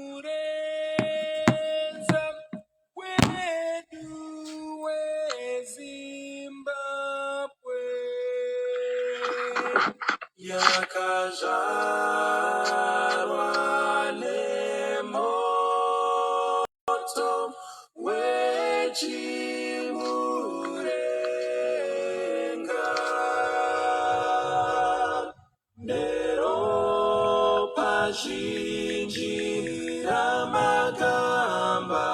Murenza wedu weZimbabwe yakazvarwa nemoto wechimurenga neropa zhinji ramagamba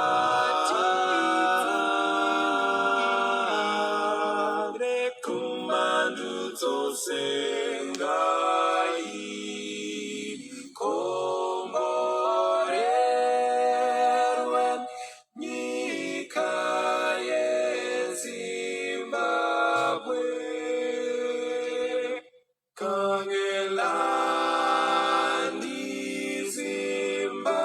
rekumandudzo sengai komborerwe nyika yeZimbabwe kangelani Zimbabwe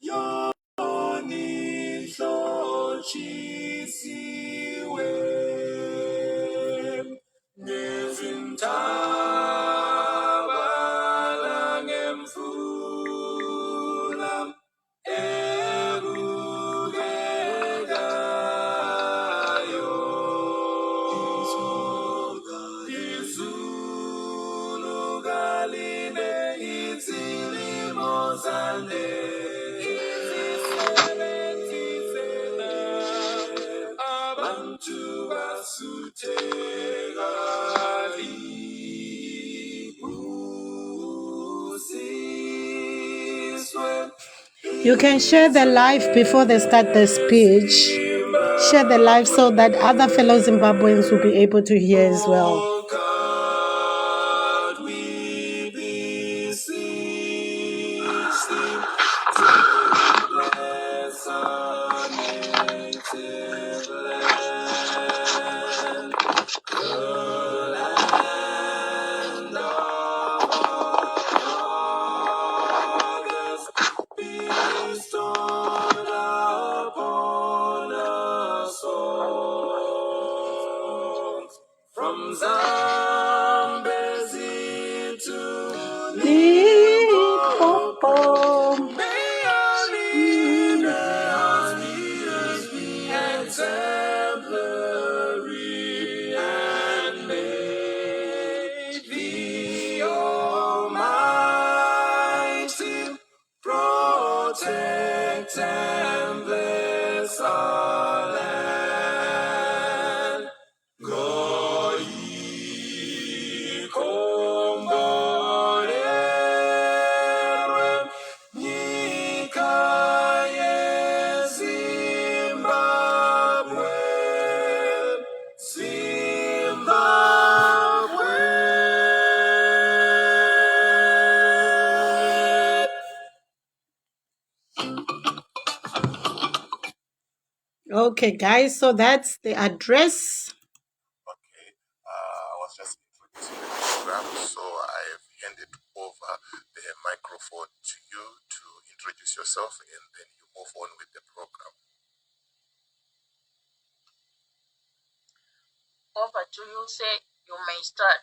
yonihlochisiwe ngezintaba langemvula erugekayo izulu kaline izilimo zande izisebenzisela abantu basutekali usiswe. You can share the live before they start the speech. Share the live so that other fellow Zimbabweans will be able to hear as well. Oh God, we beseech thee to bless our native land, the land of our fathers, bestowed upon us all, from Zambezi to Limpopo. May our leaders be exemplary, and may the Almighty protect and bless our land. God ikomborerwe nyika yeZimbabwe, Zimbabwe. Okay, guys, so that's the address. Okay, I was just introducing the program, so I've handed over the microphone to you to introduce yourself, and then you move on with the program. Over to you, say you may start.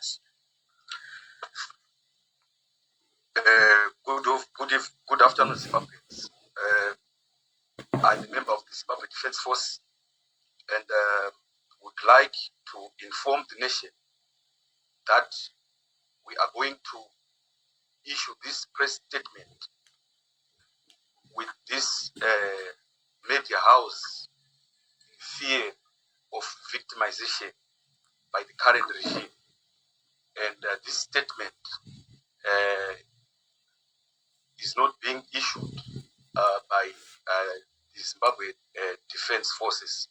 Good afternoon, Zimbabweans. I'm a member of the Zimbabwe Defense Force, and would like to inform the nation that we are going to issue this press statement with this media house in fear of victimization by the current regime. And this statement is not being issued by the Zimbabwe Defense Forces,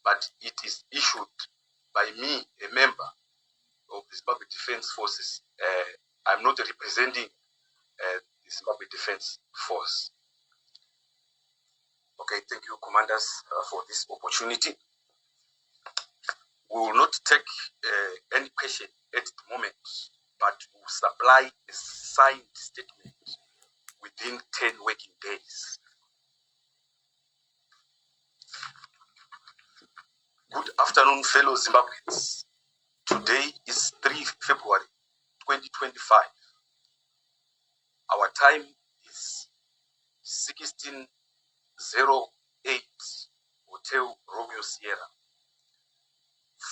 but it is issued by me, a member of the Zimbabwe Defense Forces. I'm not representing the Zimbabwe Defense Force. Okay, thank you, commanders, for this opportunity. We will not take any question at the moment, but will supply a signed statement within 10 working days. Good afternoon, fellow Zimbabweans. Today is 3 February 2025. time is 16:08 Hotel Romeo Sierra.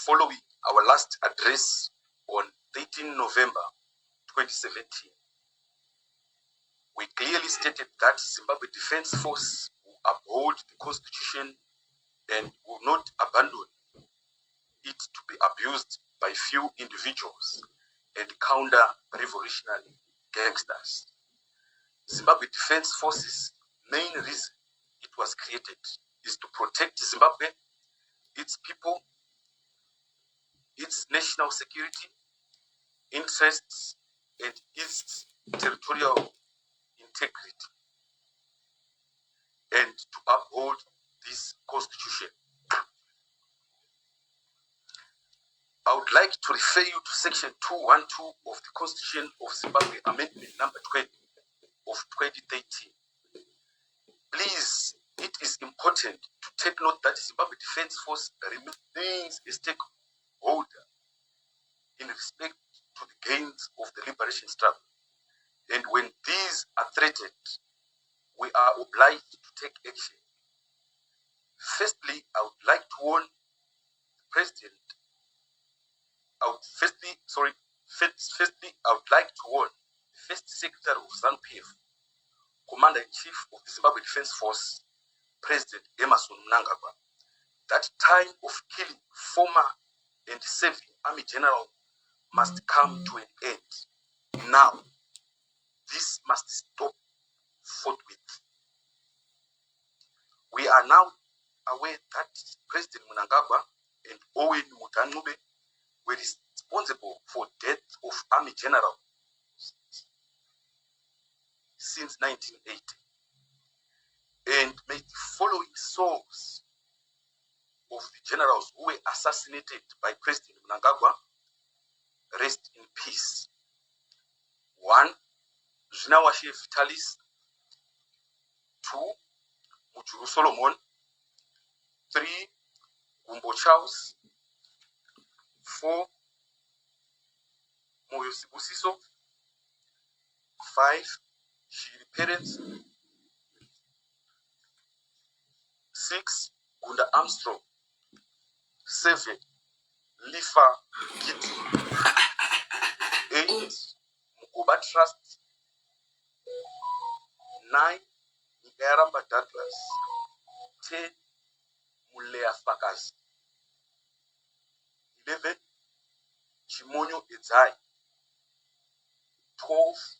Following our last address on 13 November 2017, we clearly stated that Zimbabwe Defense Force will uphold the Constitution and will not abandon it to be abused by few individuals and counter-revolutionary gangsters. Zimbabwe Defense Force's main reason it was created is to protect Zimbabwe, its people, its national security, interests, and its territorial integrity, and to uphold this constitution. I would like to refer you to section 212 of the Constitution of Zimbabwe, amendment number 20 of 2013. Please, it is important to take note that Zimbabwe Defense Force remains a stakeholder in respect to the gains of the liberation struggle. And when these are threatened, we are obliged to take action. Firstly, I would like to warn the President. Firstly, I would like to warn the First Secretary of ZANU-PF, Commander-in-Chief of the Zimbabwe Defense Force, President Emerson Mnangagwa, that time of killing former and serving Army General must come to an end. Now, this must stop forthwith. We are now aware that President Mnangagwa and Owen Mutanube were responsible for death of Army General since 1980. And may the following souls of the generals who were assassinated by President Mnangagwa rest in peace. 1. Zwinawashe Vitalis. 2. Mujuru Solomon. 3. Gumbo Charles. 4. Moyo Sibusiso. 5. Shiri Parents. 6. Gunda Armstrong. 7. Lifa Giti. 8. Mugoba Trust. 9. Ngaramba Douglas. 10. Mulea Fakas. 11. Chimonyo Edzai. 12.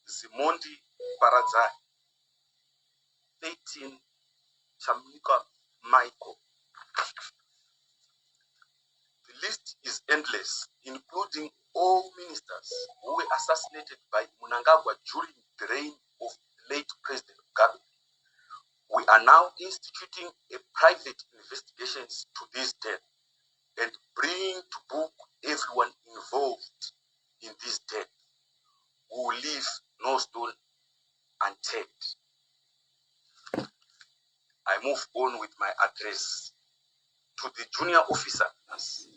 Zimondi Paradzai. 13. Chamika Michael. The list is endless, including all ministers who were assassinated by Mnangagwa during the reign of late President Mugabe. We are now instituting a private investigations to this death and bringing to book everyone involved in this death who will leave no stone unturned. I move on with my address to the junior officers,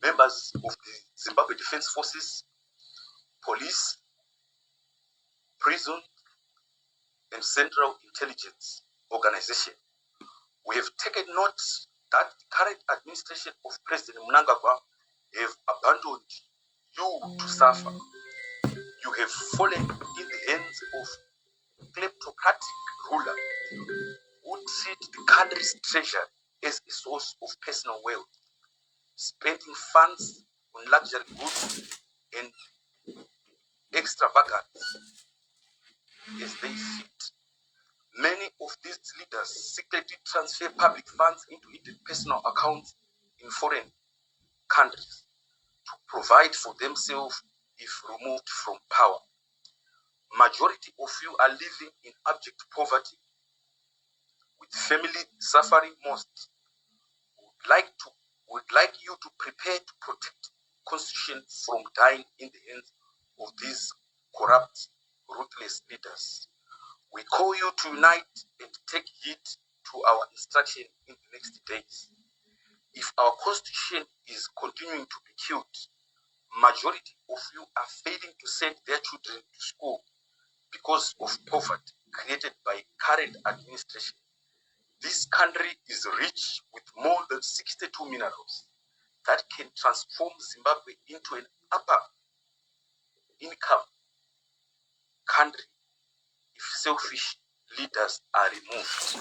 members of the Zimbabwe Defense Forces, police, prison, and Central Intelligence Organization. We have taken note that the current administration of President Mnangagwa have abandoned you to suffer. You have fallen in the hands of kleptocratic ruler who treat the country's treasure as a source of personal wealth, spending funds on luxury goods and extravagance as they fit. Many of these leaders secretly transfer public funds into hidden personal accounts in foreign countries to provide for themselves if removed from power. Majority of you are living in abject poverty, with family suffering most. Would like you to prepare to protect Constitution from dying in the hands of these corrupt, ruthless leaders. We call you to unite and take heed to our instruction in the next days. If our Constitution is continuing to be killed, majority of you are failing to send their children to school because of poverty created by current administration, this country is rich with more than 62 minerals that can transform Zimbabwe into an upper income country if selfish leaders are removed.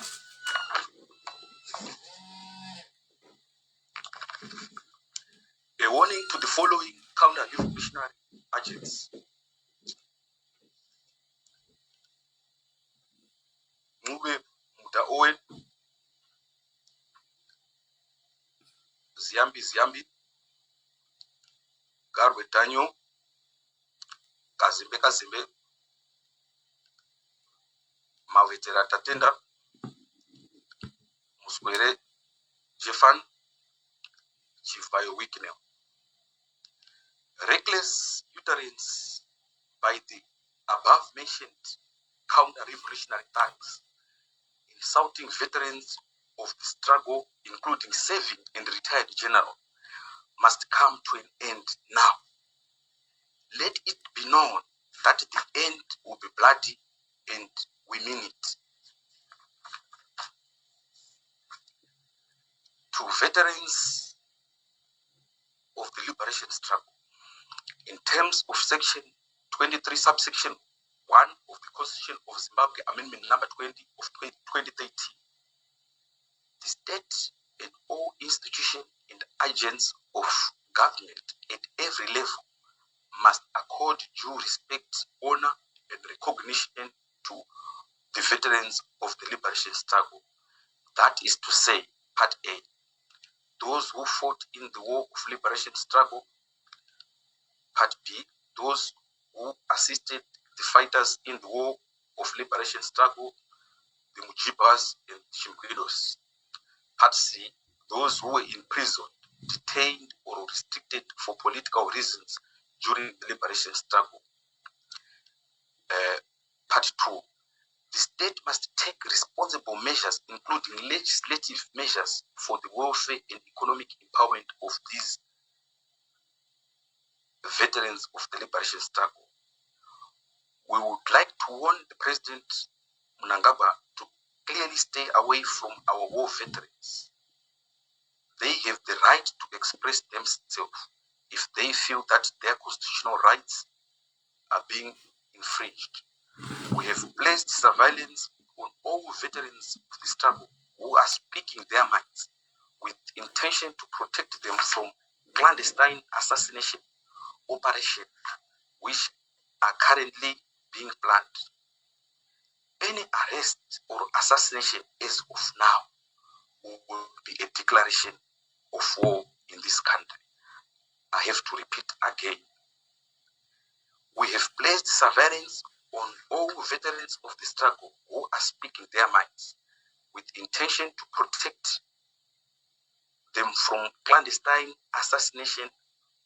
A warning to the following counter-revolutionary agents. Mube Muda Owen, Ziambi, Garwe Daniel, Kazimbe, Mawetera Tatenda, Muskwere Jeffan, Chief Bio Wikinel. Reckless utterance by the above-mentioned counter-revolutionary thugs, insulting veterans of the struggle, including serving and retired general, must come to an end now. Let it be known that the end will be bloody, and we mean it. To veterans of the liberation struggle, in terms of Section 23, subsection 1 of the Constitution of Zimbabwe, Amendment number 20 of 2013, the state and all institutions and agents of government at every level must accord due respect, honor, and recognition to the veterans of the liberation struggle. That is to say, Part A, those who fought in the war of liberation struggle. Part B, those who assisted the fighters in the war of liberation struggle, the Mujibas and Shimkwidos. Part C, those who were in prison, detained or restricted for political reasons during the liberation struggle. Part 2, the state must take responsible measures, including legislative measures, for the welfare and economic empowerment of these veterans of the liberation struggle. We would like to warn the President Mnangagwa to clearly stay away from our war veterans. They have the right to express themselves if they feel that their constitutional rights are being infringed. We have placed surveillance on all veterans of the struggle who are speaking their minds with intention to protect them from clandestine assassination operations which are currently being planned. Any arrest or assassination as of now will be a declaration of war in this country. I have to repeat again. We have placed surveillance on all veterans of the struggle who are speaking their minds with intention to protect them from clandestine assassination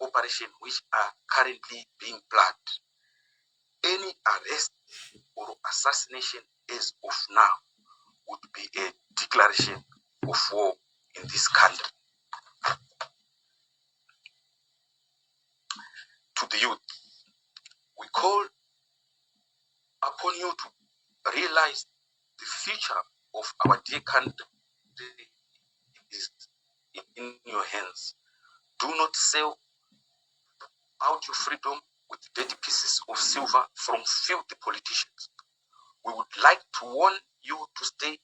operations which are currently being planned. Any arrest or assassination as of now would be a declaration of war in this country. To the youth, we call upon you to realize the future of our dear country is in your hands. Do not sell out your freedom with dirty pieces of silver from filthy politicians. We would like to warn you to stay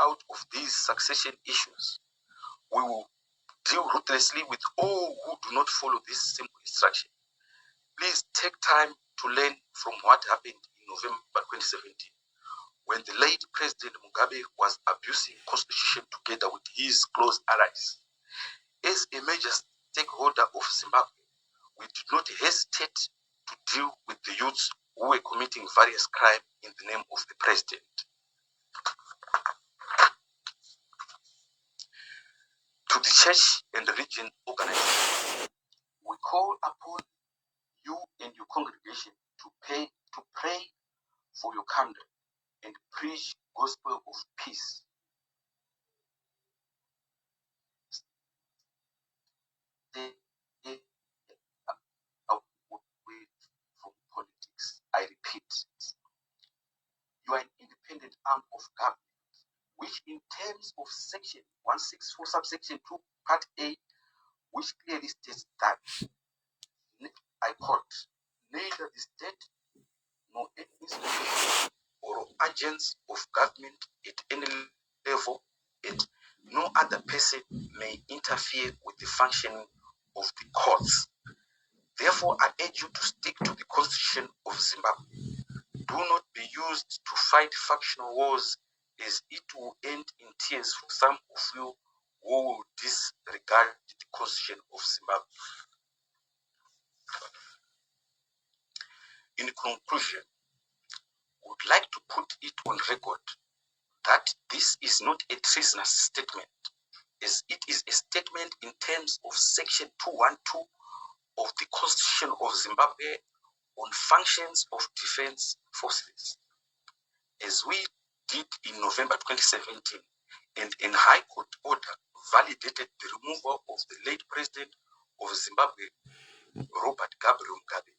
out of these succession issues. We will deal ruthlessly with all who do not follow this simple instruction. Please take time to learn from what happened in November 2017 when the late President Mugabe was abusing Constitution together with his close allies. As a major stakeholder of Zimbabwe, we did not hesitate to deal with the youths who were committing various crimes in the name of the president. To the church and the religion organizations, we call upon you and your congregation to pray for your country and preach gospel of peace. Stay away from politics. I repeat, terms of section 164 subsection 2 part A, which clearly states that, I quote, neither the state nor any institution or agents of government at any level and no other person may interfere with the functioning of the courts. Therefore, I urge you to stick to the Constitution of Zimbabwe. Do not be used to fight factional wars, as it will end in tears for some of you who will disregard the Constitution of Zimbabwe. In conclusion, I would like to put it on record that this is not a treasonous statement, as it is a statement in terms of Section 212 of the Constitution of Zimbabwe on functions of defense forces. As we did in November 2017, and an High Court order validated the removal of the late President of Zimbabwe, Robert Gabriel Mugabe,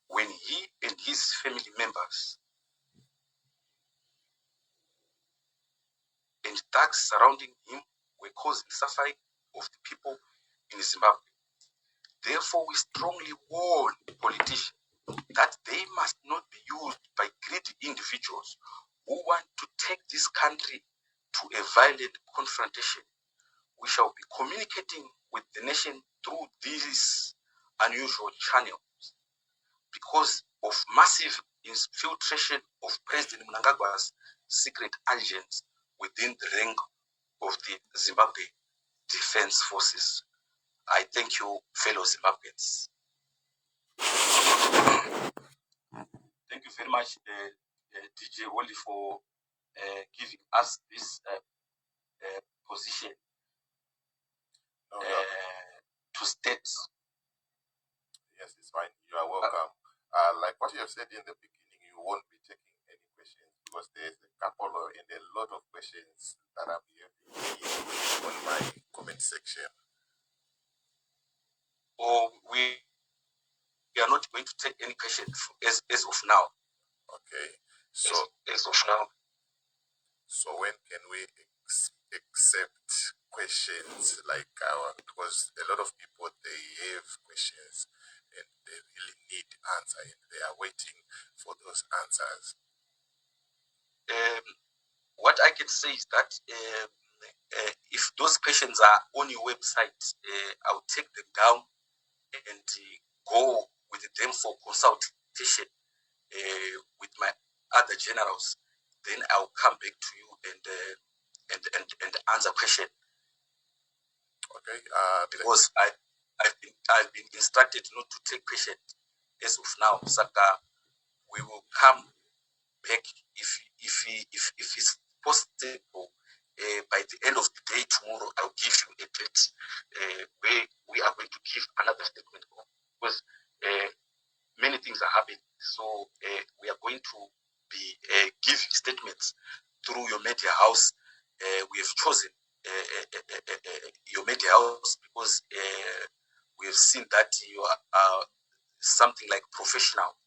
when he and his family members and thugs surrounding him were causing suffering of the people in Zimbabwe. Therefore, we strongly warn politicians that they must not be used by greedy individuals who want to take this country to a violent confrontation. We shall be communicating with the nation through these unusual channels because of massive infiltration of President Mnangagwa's secret agents within the rank of the Zimbabwe Defense Forces. I thank you, fellow Zimbabweans. Thank you very much, DJ Wally, for giving us this position to state. Yes, it's fine. You are welcome. Like what you have said in the beginning, you won't be taking any questions because there's a couple and a lot of questions that I'm here on my comment section. Or we are not going to take any questions as of now. Okay. So as of now. So when can we accept questions like because a lot of people, they have questions and they really need answer and they are waiting for those answers. What I can say is that if those questions are on your website, I'll take them down and go with them for consultation with my other generals. Then I'll come back to you and answer question. Okay. Because I've been instructed not to take question as of now. Saka, we will come back if it's possible. By the end of the day tomorrow, I'll give you a date where we are going to give another statement because many things are happening. So we are going to be giving statements through your media house. We have chosen your media house because we have seen that you are something like professional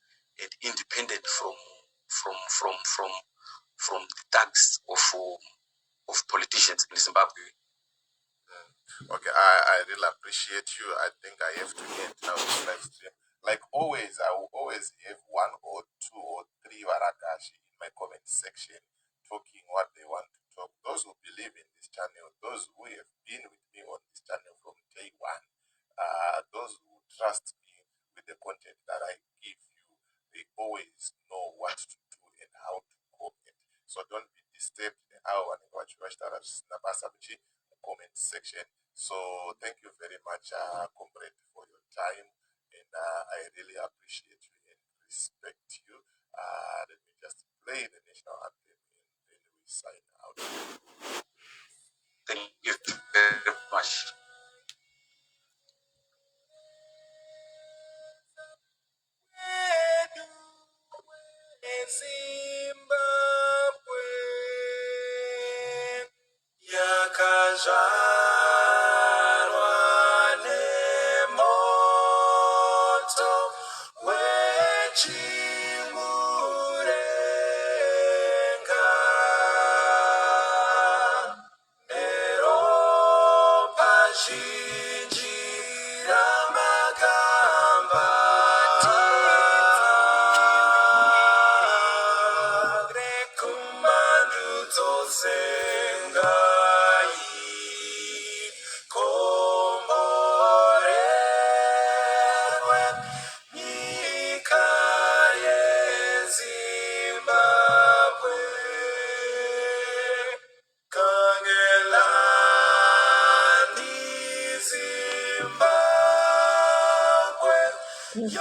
and independent from the tax of politicians in Zimbabwe. Okay, I really appreciate you. I think I have to end now this live stream. Like always, I will always have 1 or 2 or 3 Warakashi in my comment section talking what they want to talk. Those who believe in this channel, those who have been with me on this channel from day one, those who trust me with the content that I give you, they always know what to do and how to comment. So don't be disturbed in how and what you watch comment section. So thank you very much, comrade, for your time, and I really appreciate you and respect you. Let me just play the national anthem and then we sign out. Thank you very much. Zimbabwe yakazvarwa nemoto wechimurenga. Yes,